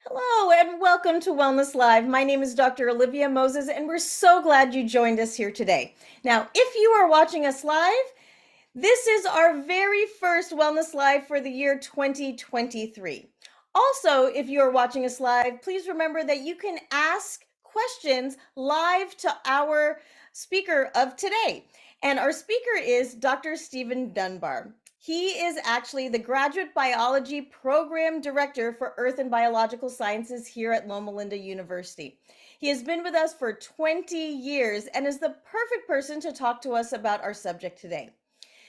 Hello and welcome to Wellness Live. My name is Dr. Olivia Moses, and we're so glad you joined us here today. Now, if you are watching us live, this is our very first Wellness Live for the year 2023. Also, if you are watching us live, please remember that you can ask questions live to our speaker of today. And our speaker is Dr. Stephen Dunbar. He is actually the Graduate Biology Program Director for Earth and Biological Sciences here at Loma University. He has been with us for 20 years and is the perfect person to talk to us about our subject today.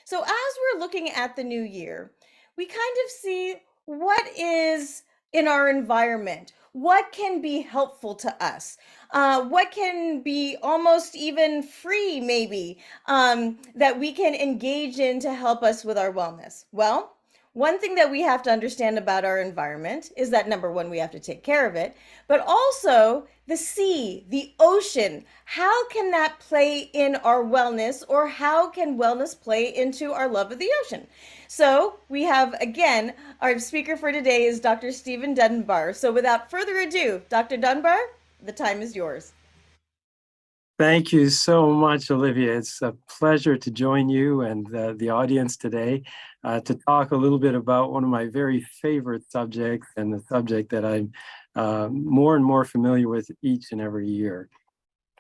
So, as we're looking at the new year, we kind of see what is in our environment, what can be helpful to us, what can be almost even free, maybe, that we can engage in to help us with our wellness. Well, one thing that we have to understand about our environment is that number one, we have to take care of it, but also the sea, the ocean. How can that play in our wellness, or how can wellness play into our love of the ocean? So we have, again, our speaker for today is Dr. Stephen Dunbar. So without further ado, Dr. Dunbar, the time is yours. Thank you so much, Olivia. It's a pleasure to join you and the audience today to talk a little bit about one of my very favorite subjects, and the subject that I'm more and more familiar with each and every year.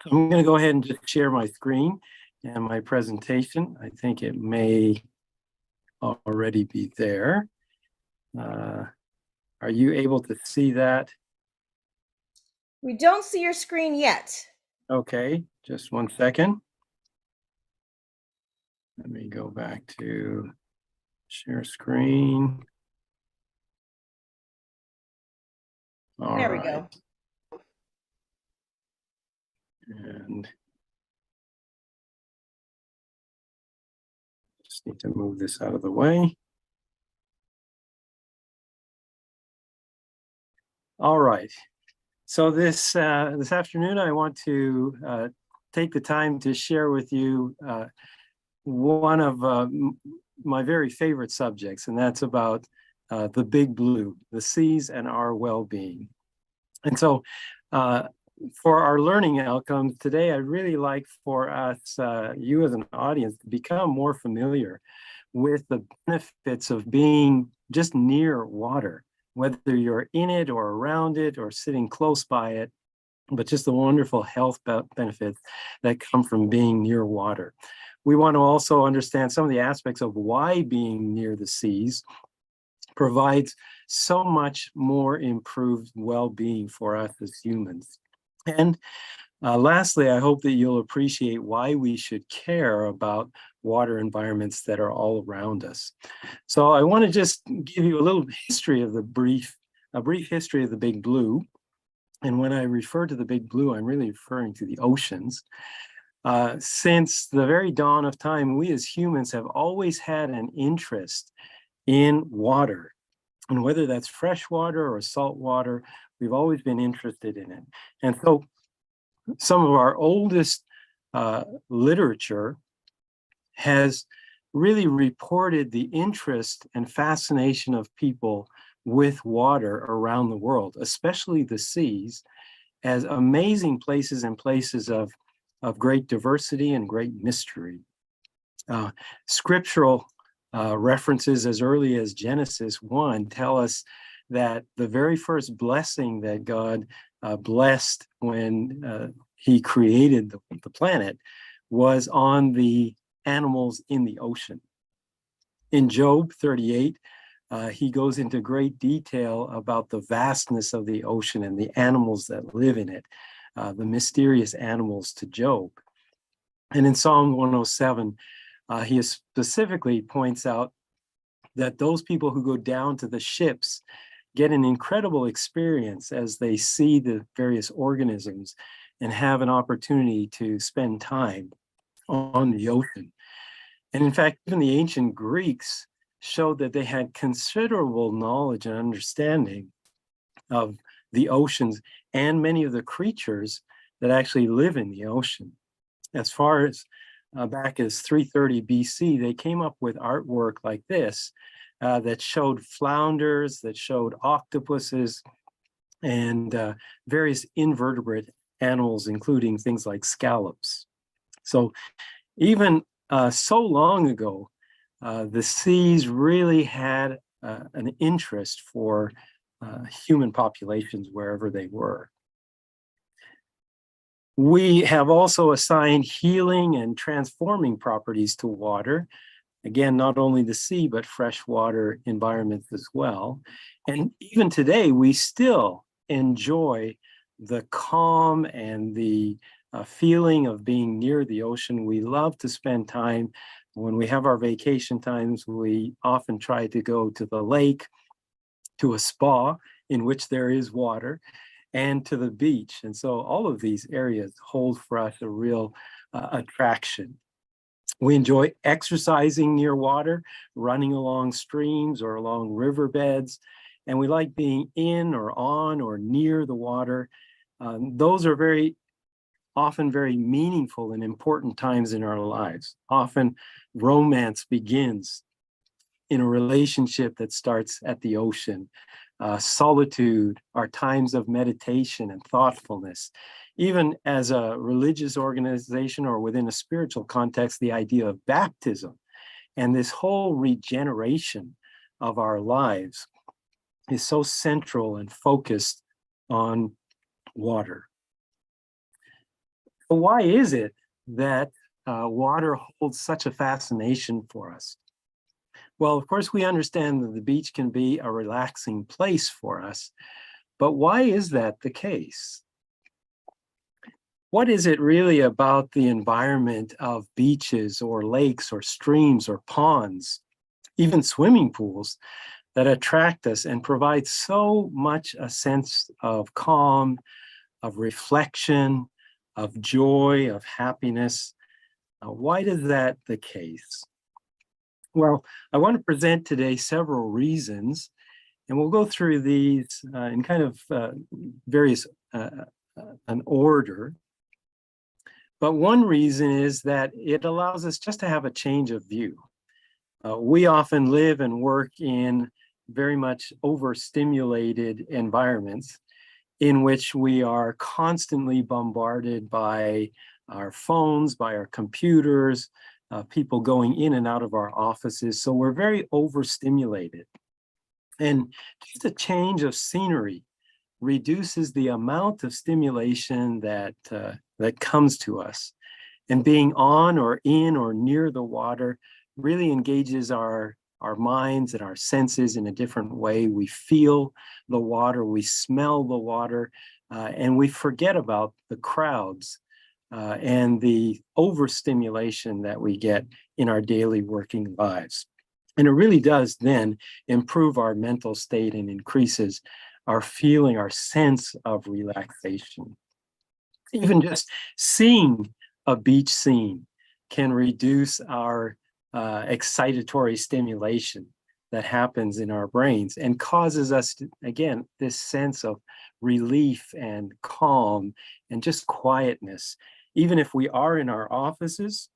I'm going to go ahead and just share my screen and my presentation. I think it may already be there. Are you able to see that? We don't see your screen yet. Okay, just one second. Let me go back to share screen. There we go. And just need to move this out of the way. All right. So this afternoon, I want to take the time to share with you one of my very favorite subjects, and that's about the big blue, the seas and our well-being. And so for our learning outcomes today, I'd really like for us, you as an audience, to become more familiar with the benefits of being just near water, whether you're in it or around it or sitting close by it, but just the wonderful health benefits that come from being near water. We want to also understand some of the aspects of why being near the seas provides so much more improved well-being for us as humans. And lastly, I hope that you'll appreciate why we should care about water environments that are all around us. So I want to just give you a little history of a brief history of the big blue. And when I refer to the big blue, I'm really referring to the oceans. Since the very dawn of time, we as humans have always had an interest in water. And whether that's fresh water or salt water, we've always been interested in it. And so some of our oldest literature has really reported the interest and fascination of people with water around the world, especially the seas, as amazing places and places of great diversity and great mystery. Scriptural references as early as Genesis 1 tell us that the very first blessing that God blessed when he created the planet was on the animals in the ocean. In Job 38, he goes into great detail about the vastness of the ocean and the animals that live in it, the mysterious animals to Job. And in Psalm 107, he specifically points out that those people who go down to the ships get an incredible experience as they see the various organisms and have an opportunity to spend time on the ocean. And in fact, even the ancient Greeks showed that they had considerable knowledge and understanding of the oceans and many of the creatures that actually live in the ocean. As far as back as 330 BC, they came up with artwork like this that showed flounders, that showed octopuses, and various invertebrate animals, including things like scallops. So even so long ago, the seas really had an interest for human populations wherever they were. We have also assigned healing and transforming properties to water. Again, not only the sea, but freshwater environments as well. And even today, we still enjoy the calm and the feeling of being near the ocean. We love to spend time. When we have our vacation times, we often try to go to the lake, to a spa in which there is water, and to the beach. And so all of these areas hold for us a real attraction. We enjoy exercising near water, running along streams or along riverbeds, and we like being in or on or near the water. Those are often very meaningful and important times in our lives. Often romance begins in a relationship that starts at the ocean. Solitude are times of meditation and thoughtfulness. Even as a religious organization or within a spiritual context, the idea of baptism and this whole regeneration of our lives is so central and focused on water. But why is it that water holds such a fascination for us? Well, of course, we understand that the beach can be a relaxing place for us, but why is that the case? What is it really about the environment of beaches or lakes or streams or ponds, even swimming pools, that attract us and provide so much a sense of calm, of reflection, of joy, of happiness? Why is that the case? Well, I want to present today several reasons, and we'll go through these in kind of various an order. But one reason is that it allows us just to have a change of view. We often live and work in very much overstimulated environments in which we are constantly bombarded by our phones, by our computers, people going in and out of our offices. So we're very overstimulated. And just a change of scenery reduces the amount of stimulation that comes to us. And being on or in or near the water really engages our minds and our senses in a different way. We feel the water, we smell the water, and we forget about the crowds and the overstimulation that we get in our daily working lives. And it really does then improve our mental state and increases our feeling, our sense of relaxation. Even just seeing a beach scene can reduce our excitatory stimulation that happens in our brains and causes us to, again, this sense of relief and calm and just quietness. Even if we are in our offices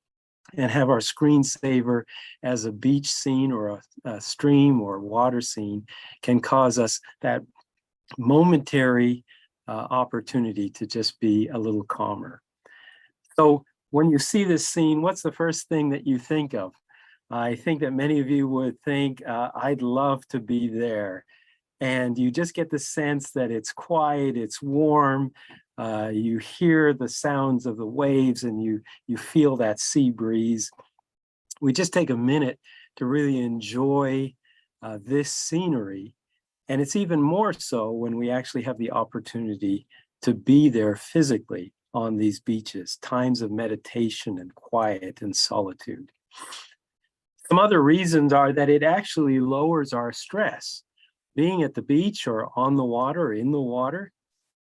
and have our screensaver as a beach scene or a stream or water scene, can cause us that momentary opportunity to just be a little calmer. So when you see this scene, what's the first thing that you think of? I think that many of you would think, I'd love to be there. And you just get the sense that it's quiet, it's warm, you hear the sounds of the waves, and you feel that sea breeze. We just take a minute to really enjoy this scenery. And it's even more so when we actually have the opportunity to be there physically on these beaches, times of meditation and quiet and solitude. Some other reasons are that it actually lowers our stress. Being at the beach or on the water or in the water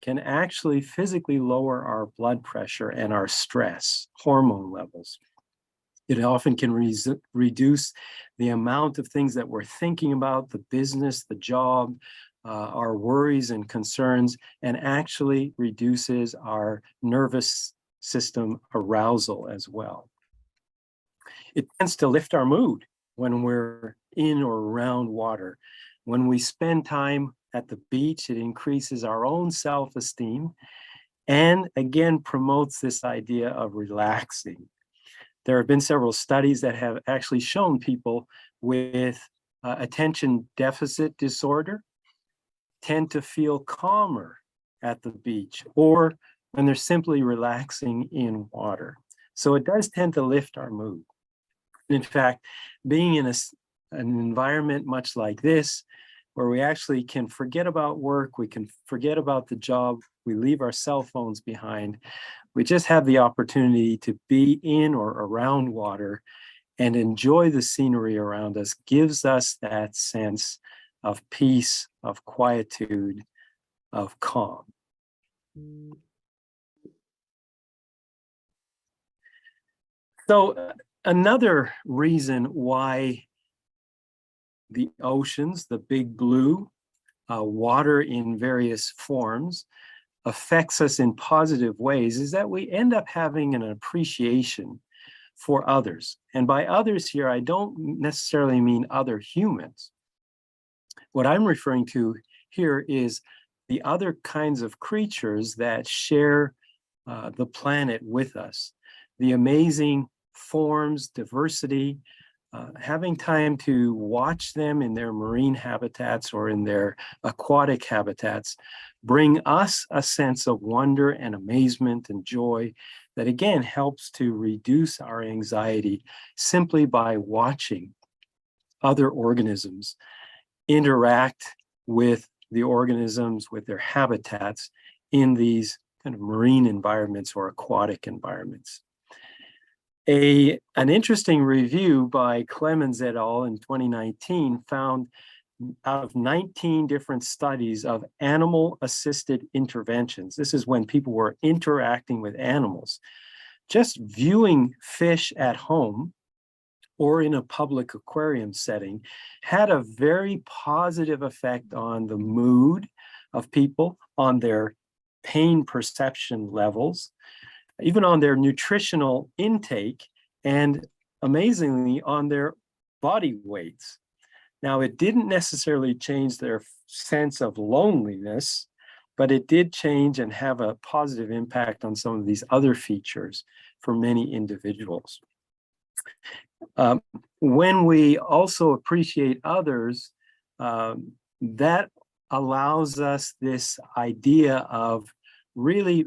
can actually physically lower our blood pressure and our stress hormone levels. It often can reduce the amount of things that we're thinking about, the business, the job, our worries and concerns, and actually reduces our nervous system arousal as well. It tends to lift our mood when we're in or around water. When we spend time at the beach. It increases our own self-esteem and again promotes this idea of relaxing. There have been several studies that have actually shown people with attention deficit disorder tend to feel calmer at the beach or when they're simply relaxing in water. So it does tend to lift our mood. In fact, being in an environment much like this, where we actually can forget about work, we can forget about the job, we leave our cell phones behind, we just have the opportunity to be in or around water and enjoy the scenery around us, gives us that sense of peace, of quietude, of calm. So another reason why the oceans, the big blue, water in various forms, affects us in positive ways is that we end up having an appreciation for others. And by others here, I don't necessarily mean other humans. What I'm referring to here is the other kinds of creatures that share the planet with us. The amazing forms, diversity, having time to watch them in their marine habitats or in their aquatic habitats bring us a sense of wonder and amazement and joy that again helps to reduce our anxiety simply by watching other organisms interact with the organisms, with their habitats in these kind of marine environments or aquatic environments. An interesting review by Clemens et al. In 2019 found out of 19 different studies of animal-assisted interventions. This is when people were interacting with animals. Just viewing fish at home or in a public aquarium setting had a very positive effect on the mood of people, on their pain perception levels, even on their nutritional intake, and amazingly on their body weights. Now, it didn't necessarily change their sense of loneliness, but it did change and have a positive impact on some of these other features for many individuals. When we also appreciate others, that allows us this idea of really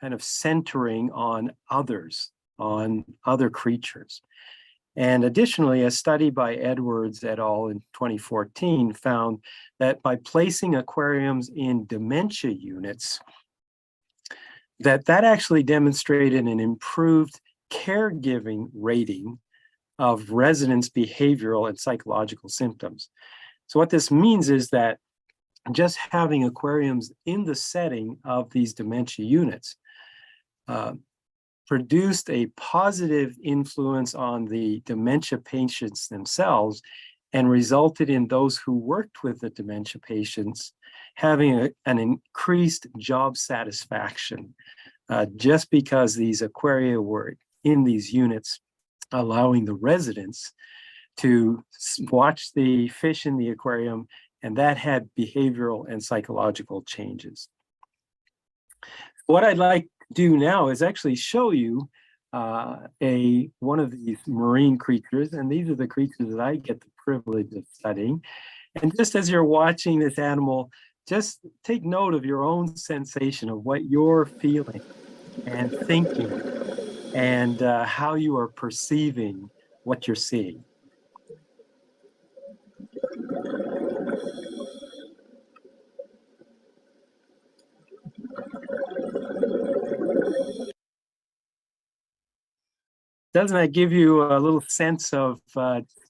kind of centering on others, on other creatures. And additionally, a study by Edwards et al. In 2014 found that by placing aquariums in dementia units, that actually demonstrated an improved caregiving rating of residents' behavioral and psychological symptoms. So what this means is that just having aquariums in the setting of these dementia units produced a positive influence on the dementia patients themselves and resulted in those who worked with the dementia patients having an increased job satisfaction just because these aquaria were in these units, allowing the residents to watch the fish in the aquarium, and that had behavioral and psychological changes. What I'd like to do now is actually show you one of these marine creatures, and these are the creatures that I get the privilege of studying. And just as you're watching this animal, just take note of your own sensation of what you're feeling and thinking and how you are perceiving what you're seeing. Doesn't that give you a little sense of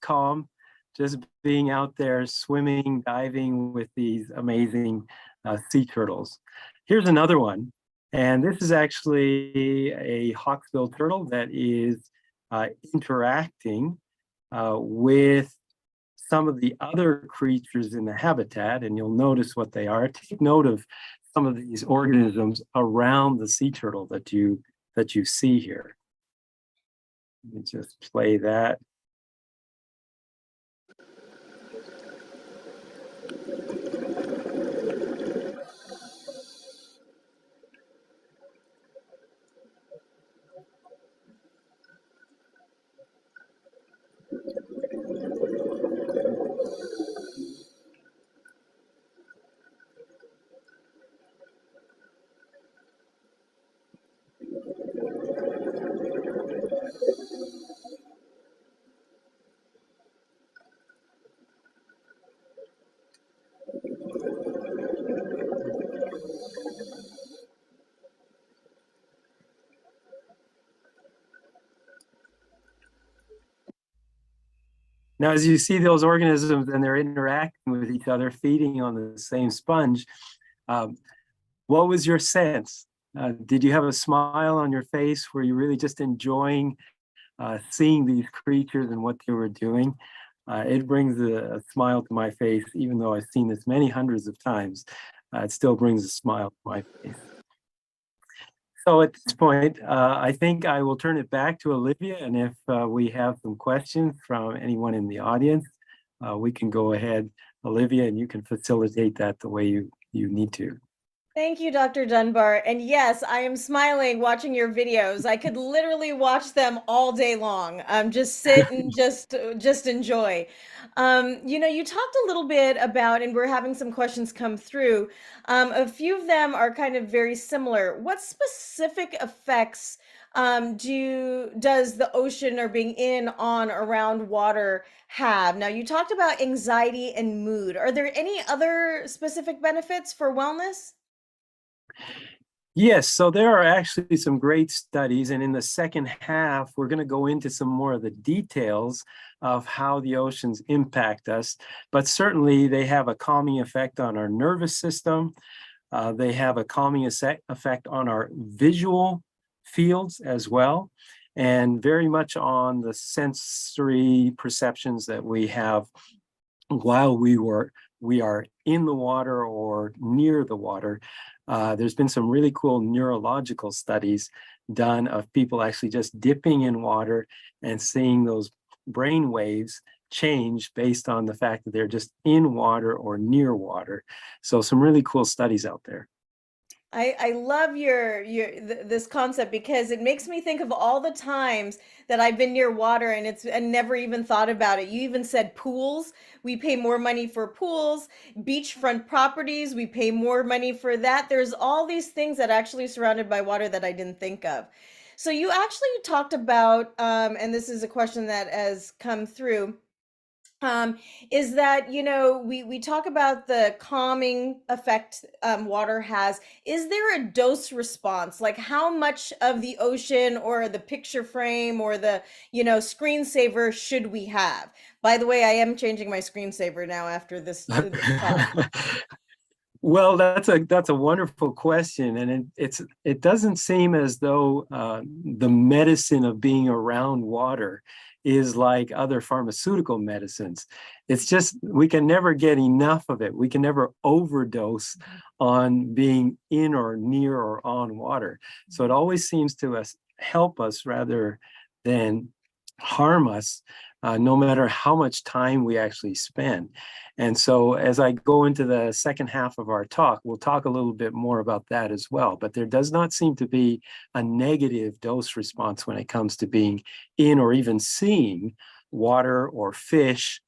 calm, just being out there swimming, diving with these amazing sea turtles? Here's another one, and this is actually a hawksbill turtle that is interacting with some of the other creatures in the habitat, and you'll notice what they are. Take note of some of these organisms around the sea turtle that you see here. Let me just play that. Now, as you see those organisms and they're interacting with each other, feeding on the same sponge, um, what was your sense? Did you have a smile on your face? Were you really just enjoying seeing these creatures and what they were doing? It brings a smile to my face, even though I've seen this many hundreds of times. It still brings a smile to my face. So at this point, I think I will turn it back to Olivia, and if we have some questions from anyone in the audience, we can go ahead, Olivia, and you can facilitate that the way you need to. Thank you, Dr. Dunbar. And yes, I am smiling watching your videos. I could literally watch them all day long. Just sit and just enjoy. You talked a little bit about, and we're having some questions come through. A few of them are kind of very similar. What specific effects does the ocean or being in, on, around water have? Now, you talked about anxiety and mood. Are there any other specific benefits for wellness? Yes, so there are actually some great studies, and in the second half, we're going to go into some more of the details of how the oceans impact us. But certainly, they have a calming effect on our nervous system. They have a calming effect on our visual fields as well, and very much on the sensory perceptions that we have while we are in the water or near the water. There's been some really cool neurological studies done of people actually just dipping in water and seeing those brain waves change based on the fact that they're just in water or near water. So some really cool studies out there. I love this concept because it makes me think of all the times that I've been near water and never even thought about it. You even said pools. We pay more money for pools, beachfront properties. We pay more money for that. There's all these things that actually surrounded by water that I didn't think of. So you actually talked about, and this is a question that has come through, um, is that we talk about the calming effect water has. Is there a dose response, like how much of the ocean or the picture frame or the screensaver should we have? By the way, I am changing my screensaver now after this talk. Well, that's a wonderful question, and it doesn't seem as though the medicine of being around water is like other pharmaceutical medicines. It's just we can never get enough of it. We can never overdose on being in or near or on water. So it always seems to us help us rather than harm us, no matter how much time we actually spend. And so as I go into the second half of our talk, we'll talk a little bit more about that as well. But there does not seem to be a negative dose response when it comes to being in or even seeing water or fish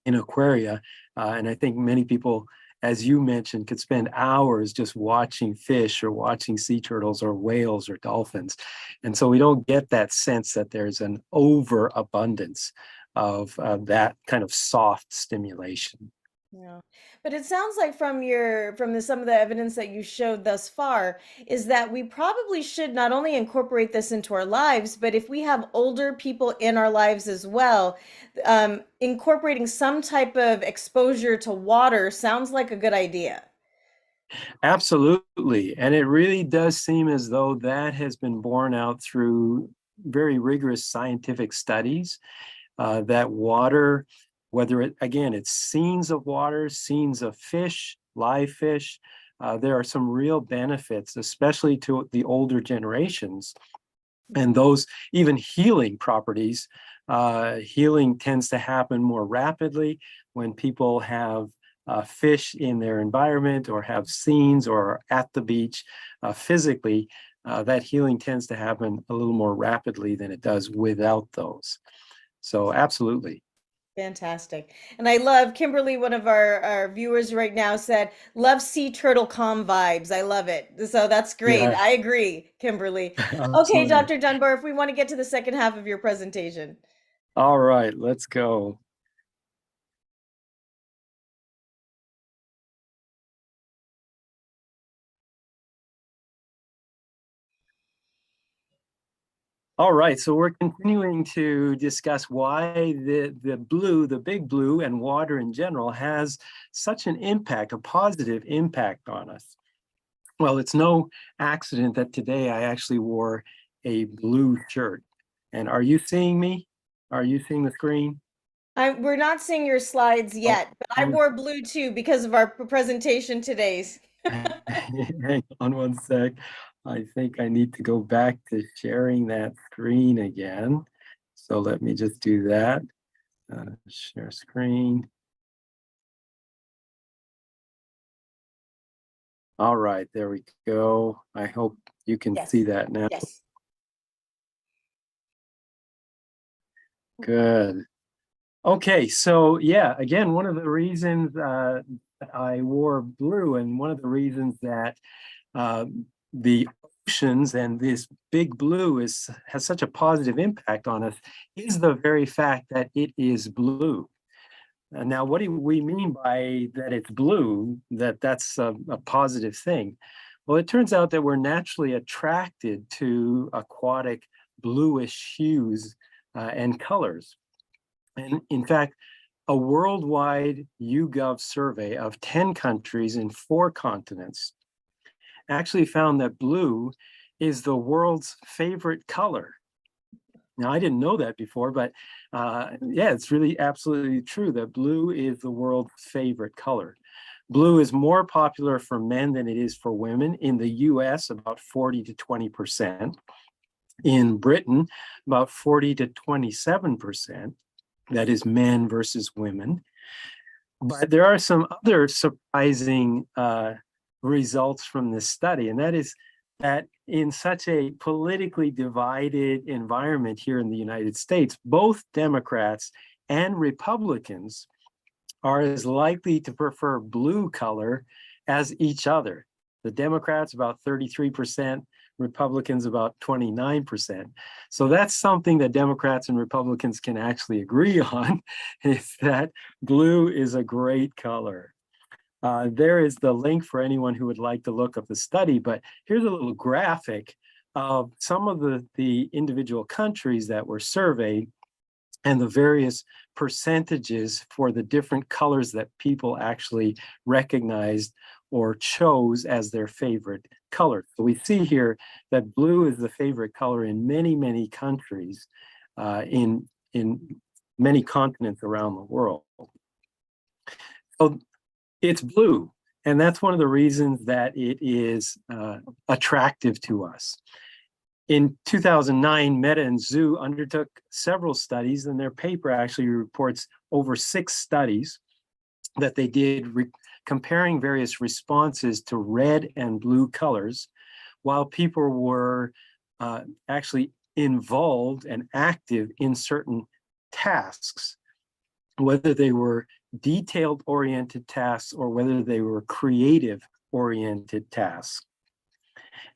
in aquaria. And I think many people, as you mentioned, could spend hours just watching fish or watching sea turtles or whales or dolphins. And so we don't get that sense that there's an overabundance of that kind of soft stimulation. Yeah. But it sounds like some of the evidence that you showed thus far is that we probably should not only incorporate this into our lives, but if we have older people in our lives as well, incorporating some type of exposure to water sounds like a good idea. Absolutely. And it really does seem as though that has been borne out through very rigorous scientific studies, that water, whether it's scenes of water, scenes of fish, live fish, there are some real benefits, especially to the older generations. And those even healing properties, healing tends to happen more rapidly when people have fish in their environment or have scenes or at the beach physically. That healing tends to happen a little more rapidly than it does without those. So absolutely. Fantastic. And I love Kimberly, one of our viewers right now said, love sea turtle calm vibes. I love it. So that's great. Yeah, I agree, Kimberly. Okay, absolutely. Dr. Dunbar, if we want to get to the second half of your presentation. All right, let's go. All right, so we're continuing to discuss why the blue, the big blue, and water in general has such an impact, a positive impact on us. Well, it's no accident that today I actually wore a blue shirt. And are you seeing me? Are you seeing the screen? We're not seeing your slides Oh, yet, but I wore blue too because of our presentation today's. hang on one sec. I think I need to go back to sharing that screen again. So let me just do that. Share screen. All right, there we go. I hope you can see Yes, that now. yes. Good. Okay, so yeah, again, one of the reasons I wore blue, and one of the reasons that the oceans and this big blue has such a positive impact on us is the very fact that it is blue. Now, what do we mean by that it's blue, that's a positive thing? Well, it turns out that we're naturally attracted to aquatic bluish hues and colors. And in fact, a worldwide YouGov survey of 10 countries in 4 continents actually found that blue is the world's favorite color. Now, I didn't know that before, but yeah, it's really absolutely true that blue is the world's favorite color. Blue is more popular for men than it is for women. In the US, about 40 to 20%. In Britain, about 40 to 27%. That is men versus women. But there are some other surprising results from this study, and that is that in such a politically divided environment here in the United States, both Democrats and Republicans are as likely to prefer blue color as each other. The Democrats about 33%, Republicans about 29%. So that's something that Democrats and Republicans can actually agree on, is that blue is a great color. There is the link for anyone who would like to look up the study, but here's a little graphic of some of the individual countries that were surveyed and the various percentages for the different colors that people actually recognized or chose as their favorite color. So we see here that blue is the favorite color in many, many countries in many continents around the world. So it's blue, and that's one of the reasons that it is attractive to us. In 2009, metazoo undertook several studies, and their paper actually reports over 6 studies that they did comparing various responses to red and blue colors while people were actually involved and active in certain tasks, whether they were detailed-oriented tasks or whether they were creative-oriented tasks.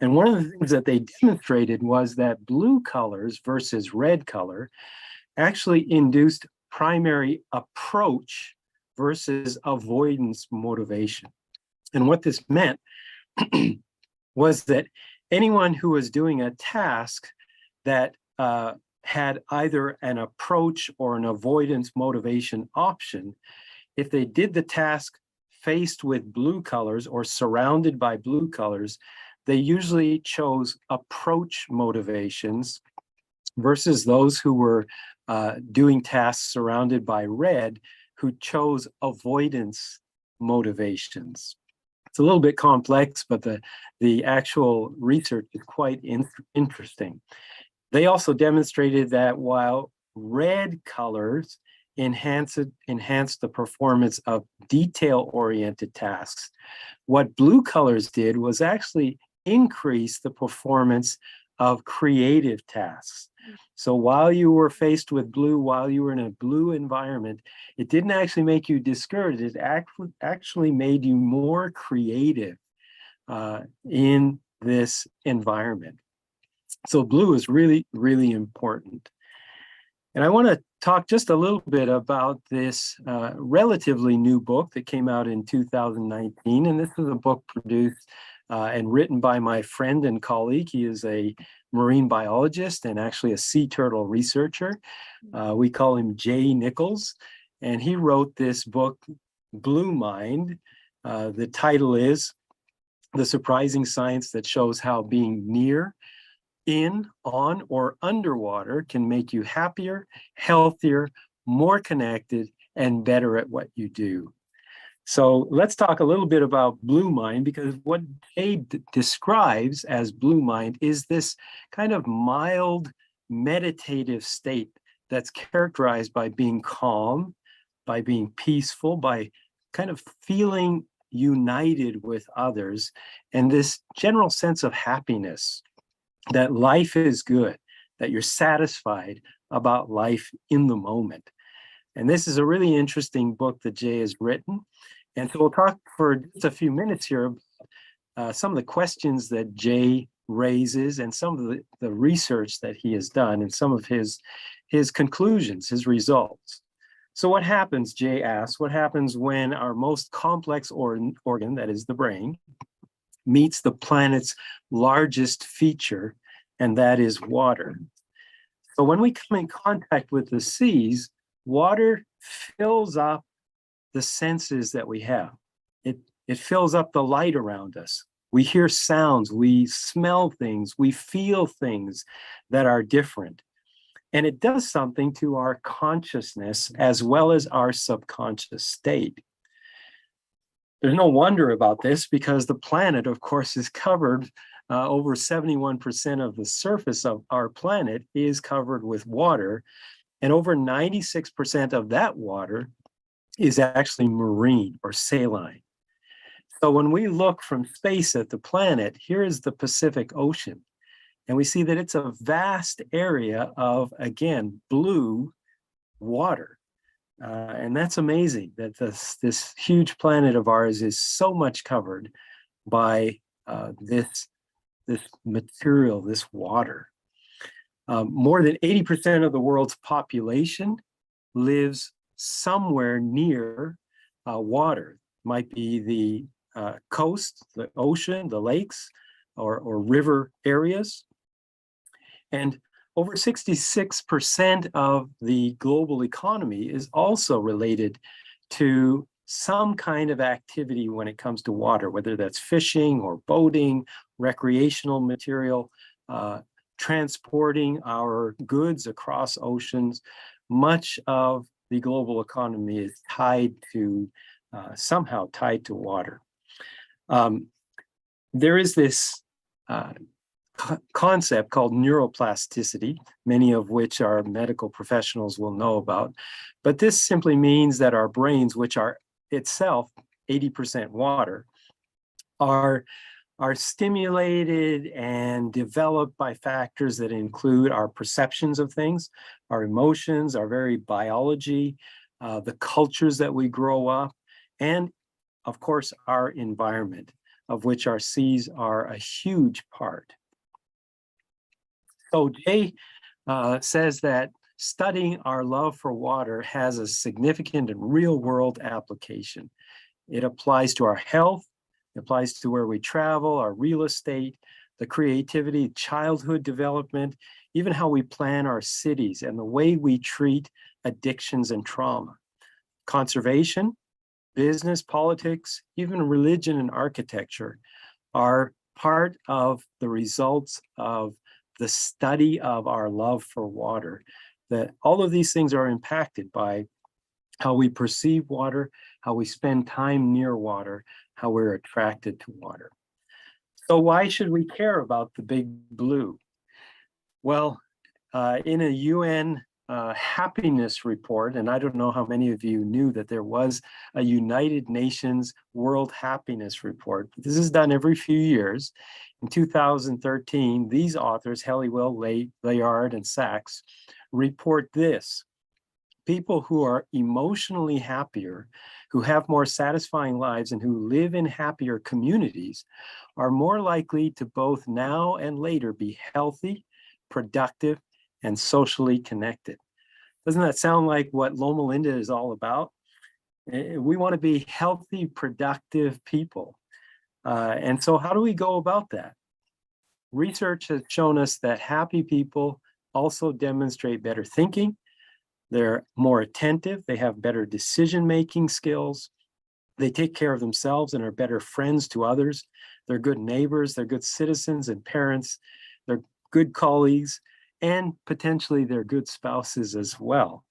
And one of the things that they demonstrated was that blue colors versus red color actually induced primary approach versus avoidance motivation. And what this meant was that anyone who was doing a task that had either an approach or an avoidance motivation option, if they did the task faced with blue colors or surrounded by blue colors, they usually chose approach motivations versus those who were doing tasks surrounded by red, who chose avoidance motivations. It's a little bit complex, but the actual research is quite interesting. They also demonstrated that while red colors enhance the performance of detail-oriented tasks, what blue colors did was actually increase the performance of creative tasks. So while you were faced with blue, while you were in a blue environment, it didn't actually make you discouraged. It actually made you more creative in this environment. So blue is really, really important. And I want to talk just a little bit about this relatively new book that came out in 2019. And this is a book produced and written by my friend and colleague. He is a marine biologist and actually a sea turtle researcher. We call him Jay Nichols, and he wrote this book, Blue Mind. The title is The Surprising Science That Shows How Being Near, in, on, or underwater can make you happier, healthier, more connected, and better at what you do. So let's talk a little bit about Blue Mind, because what Jay describes as Blue Mind is this kind of mild meditative state that's characterized by being calm, by being peaceful, by kind of feeling united with others, and this general sense of happiness, that life is good, that you're satisfied about life in the moment. And this is a really interesting book that Jay has written. And so we'll talk for just a few minutes here about some of the questions that Jay raises and some of the research that he has done and some of his conclusions, his results. So what happens, Jay asks, what happens when our most complex organ, that is the brain, meets the planet's largest feature, and that is water? So when we come in contact with the seas, water fills up the senses that we have. It fills up the light around us. We hear sounds, we smell things, we feel things that are different. And it does something to our consciousness as well as our subconscious state. There's no wonder about this, because the planet, of course, is covered, over 71% of the surface of our planet is covered with water, and over 96% of that water is actually marine or saline. So when we look from space at the planet, here is the Pacific Ocean, and we see that it's a vast area of, again, blue water. And that's amazing that this huge planet of ours is so much covered by this material, this water. More than 80% of the world's population lives somewhere near water. Might be the coast, the ocean, the lakes, or river areas. And over 66% of the global economy is also related to some kind of activity when it comes to water, whether that's fishing or boating, recreational material, transporting our goods across oceans. Much of the global economy is tied to, somehow tied to water. There is this concept called neuroplasticity, many of which our medical professionals will know about. But this simply means that our brains, which are itself 80% water, are stimulated and developed by factors that include our perceptions of things, our emotions, our very biology, the cultures that we grow up, and of course, our environment, of which our seas are a huge part. So Jay says that studying our love for water has a significant and real-world application. It applies to our health, it applies to where we travel, our real estate, the creativity, childhood development, even how we plan our cities and the way we treat addictions and trauma. Conservation, business, politics, even religion and architecture are part of the results of the study of our love for water. That all of these things are impacted by how we perceive water, how we spend time near water, how we're attracted to water. So why should we care about the big blue? Well, in a UN happiness report, and I don't know how many of you knew that there was a United Nations World Happiness Report. This is done every few years. In 2013, these authors, Helliwell, Layard, and Sachs, report this: people who are emotionally happier, who have more satisfying lives, and who live in happier communities are more likely to both now and later be healthy, productive, and socially connected. Doesn't that sound like what Loma Linda is all about? We want to be healthy, productive people. And so how do we go about that? research has shown us that happy people also demonstrate better thinking. They're more attentive. They have better decision-making skills. They take care of themselves and are better friends to others. They're good neighbors. They're good citizens and parents. They're good colleagues, and potentially they're good spouses as well.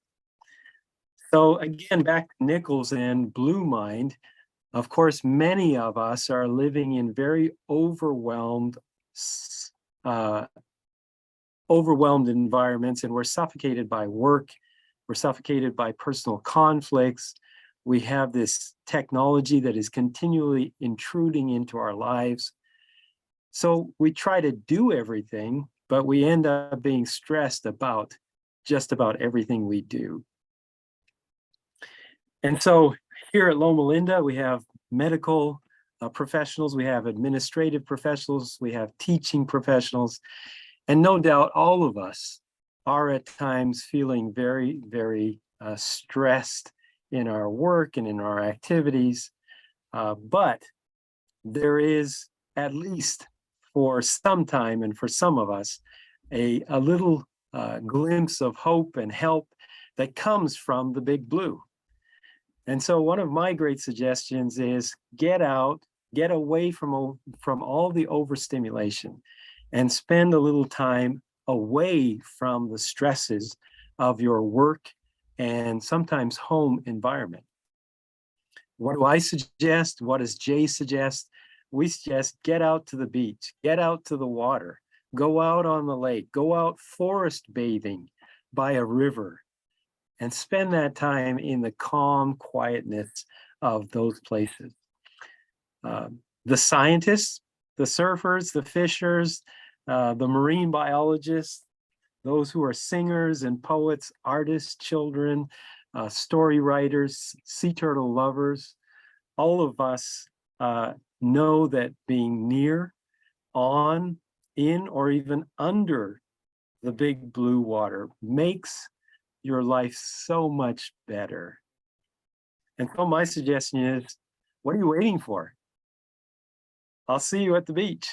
So again, back to Nichols and Blue Mind. Of course, many of us are living in very overwhelmed environments, and we're suffocated by work. We're suffocated by personal conflicts. We have this technology that is continually intruding into our lives. So we try to do everything, but we end up being stressed about just about everything we do. And so here at Loma Linda, we have medical professionals, we have administrative professionals, we have teaching professionals, and no doubt all of us are at times feeling very, very stressed in our work and in our activities. But there is, at least for some time and for some of us, a little glimpse of hope and help that comes from the big blue. And so one of my great suggestions is get out, get away from all the overstimulation, and spend a little time away from the stresses of your work and sometimes home environment. What do I suggest? What does Jay suggest? We suggest get out to the beach, get out to the water, go out on the lake, go out forest bathing by a river, and spend that time in the calm quietness of those places. The scientists, the surfers, the fishers, the marine biologists, those who are singers and poets, artists, children, story writers, sea turtle lovers, all of us know that being near, on, in, or even under the big blue water makes your life so much better. And so my suggestion is, what are you waiting for? I'll see you at the beach.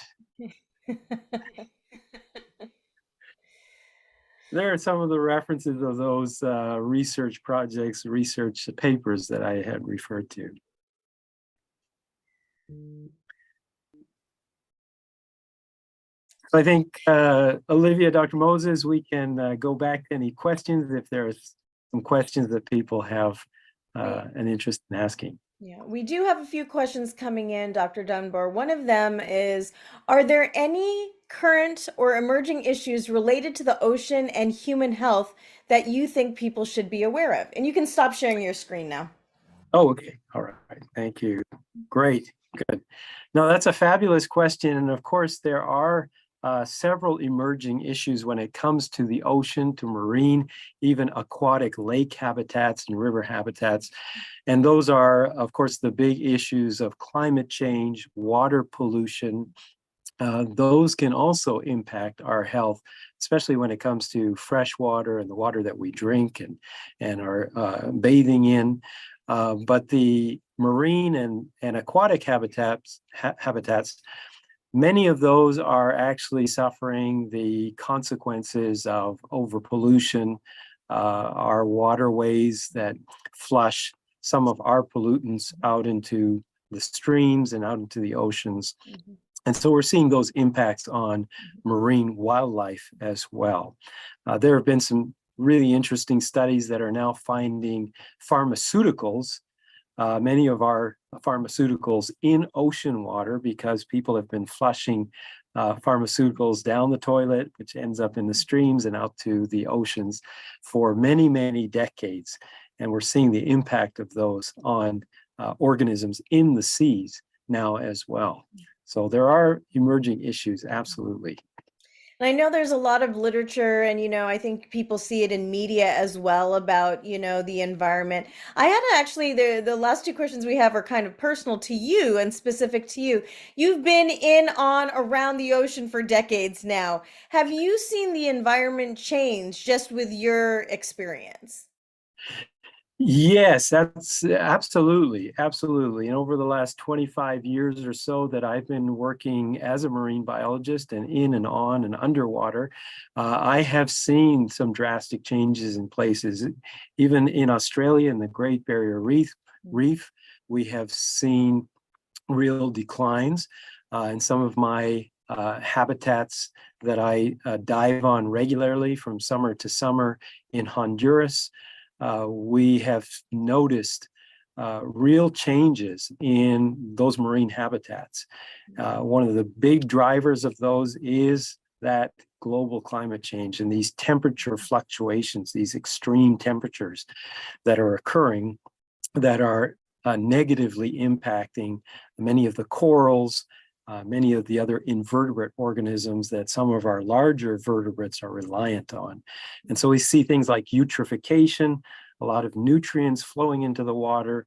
There are some of the references of those research projects, research papers that I had referred to. So I think, Olivia, Dr. Moses, we can go back to any questions if there's some questions that people have an interest in asking. Yeah, we do have a few questions coming in, Dr. Dunbar. One of them is, are there any current or emerging issues related to the ocean and human health that you think people should be aware of? And you can stop sharing your screen now. Oh, okay. All right. Thank you. Great. Good. No, that's a fabulous question. And of course, there are several emerging issues when it comes to the ocean, to marine, even aquatic lake habitats and river habitats. And those are, of course, the big issues of climate change, water pollution. Those can also impact our health, especially when it comes to fresh water and the water that we drink and are bathing in. But the marine and aquatic habitats, many of those are actually suffering the consequences of overpollution, our waterways that flush some of our pollutants out into the streams and out into the oceans. Mm-hmm. And so we're seeing those impacts on marine wildlife as well. There have been some really interesting studies that are now finding pharmaceuticals, many of our pharmaceuticals in ocean water, because people have been flushing pharmaceuticals down the toilet, which ends up in the streams and out to the oceans for many, many decades. And we're seeing the impact of those on organisms in the seas now as well. So there are emerging issues, absolutely. And I know there's a lot of literature and, I think people see it in media as well about, the environment. I had actually, the last two questions we have are kind of personal to you and specific to you. You've been in, on, around the ocean for decades now. Have you seen the environment change just with your experience? Yes, that's absolutely, absolutely. And over the last 25 years or so that I've been working as a marine biologist and in and on and underwater, I have seen some drastic changes in places. Even in Australia, in the Great Barrier Reef, we have seen real declines in some of my habitats that I dive on regularly from summer to summer in Honduras. We have noticed real changes in those marine habitats. One of the big drivers of those is that global climate change and these temperature fluctuations, these extreme temperatures that are occurring that are negatively impacting many of the corals, many of the other invertebrate organisms that some of our larger vertebrates are reliant on. And so we see things like eutrophication, a lot of nutrients flowing into the water,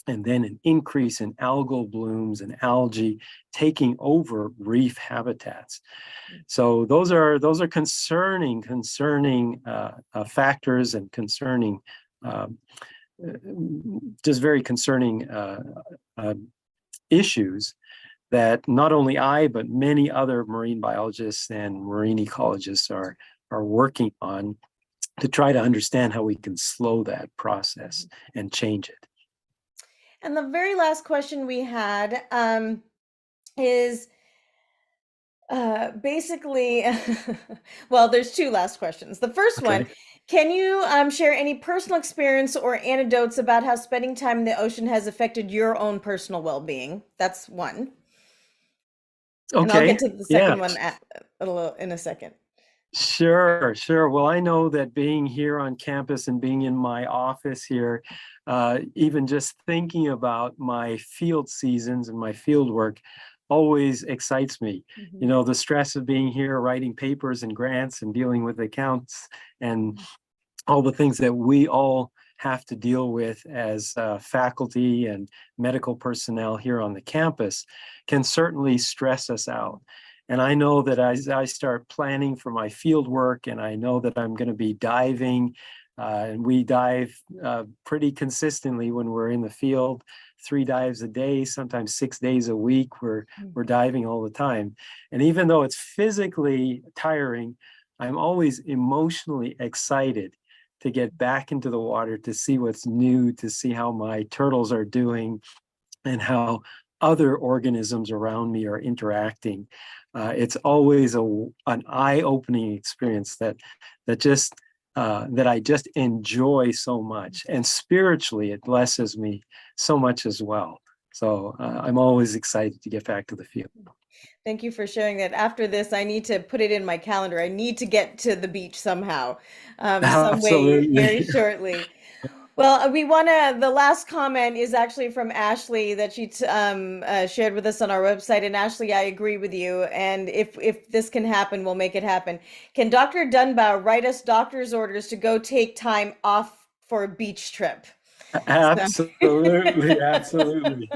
and then an increase in algal blooms and algae taking over reef habitats. So those are concerning factors and concerning just very concerning issues that not only I, but many other marine biologists and marine ecologists are working on to try to understand how we can slow that process and change it. And the very last question we had is basically, well, there's two last questions. The first one, Okay. can you share any personal experience or anecdotes about how spending time in the ocean has affected your own personal well-being? That's one. And I'll get Okay. to the Yeah. second one in a second. Sure, sure. Well, I know that being here on campus and being in my office here, even just thinking about my field seasons and my field work always excites me. You know, the stress of being here, writing papers and grants and dealing with accounts and all the things that we all have to deal with as faculty and medical personnel here on the campus can certainly stress us out. And I know that as I start planning for my field work, and I know that I'm going to be diving, and we dive pretty consistently when we're in the field, 3 dives a day, sometimes 6 days a week. We're diving all the time. And even though it's physically tiring, I'm always emotionally excited to get back into the water, to see what's new, to see how my turtles are doing and how other organisms around me are interacting. It's always an eye-opening experience that I just enjoy so much, and spiritually it blesses me so much as well. So I'm always excited to get back to the field. Thank you for sharing that. After this, I need to put it in my calendar. I need to get to the beach somehow, some way, very Absolutely. shortly. Well, the last comment is actually from Ashley that she shared with us on our website. And Ashley, I agree with you. And if this can happen, we'll make it happen. Can Dr. Dunbar write us doctor's orders to go take time off for a beach trip? So. Absolutely, absolutely.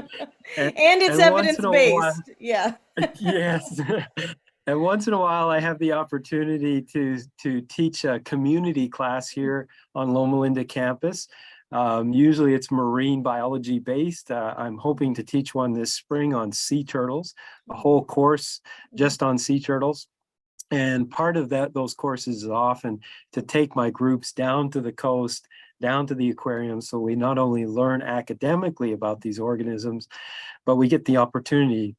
And it's And once in a while, evidence-based. Yeah. yes. And once in a while, I have the opportunity to teach a community class here on Loma Linda campus. Usually it's marine biology based. I'm hoping to teach one this spring on sea turtles, a whole course just on sea turtles. And part of those courses is often to take my groups down to the coast, down to the aquarium, so we not only learn academically about these organisms, but we get the opportunity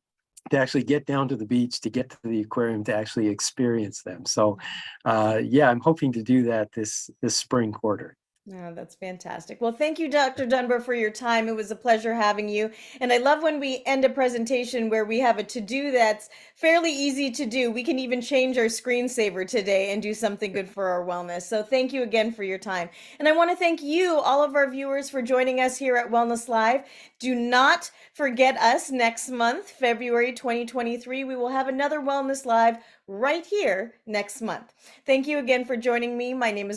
to actually get down to the beach, to get to the aquarium, to actually experience them. So yeah, I'm hoping to do that this spring quarter. Oh, that's fantastic. Well, thank you, Dr. Dunbar, for your time. It was a pleasure having you. And I love when we end a presentation where we have a to-do that's fairly easy to do. We can even change our screensaver today and do something good for our wellness. So thank you again for your time. And I want to thank you, all of our viewers, for joining us here at Wellness Live. Do not forget us next month, February 2023. We will have another Wellness Live right here next month. Thank you again for joining me. My name is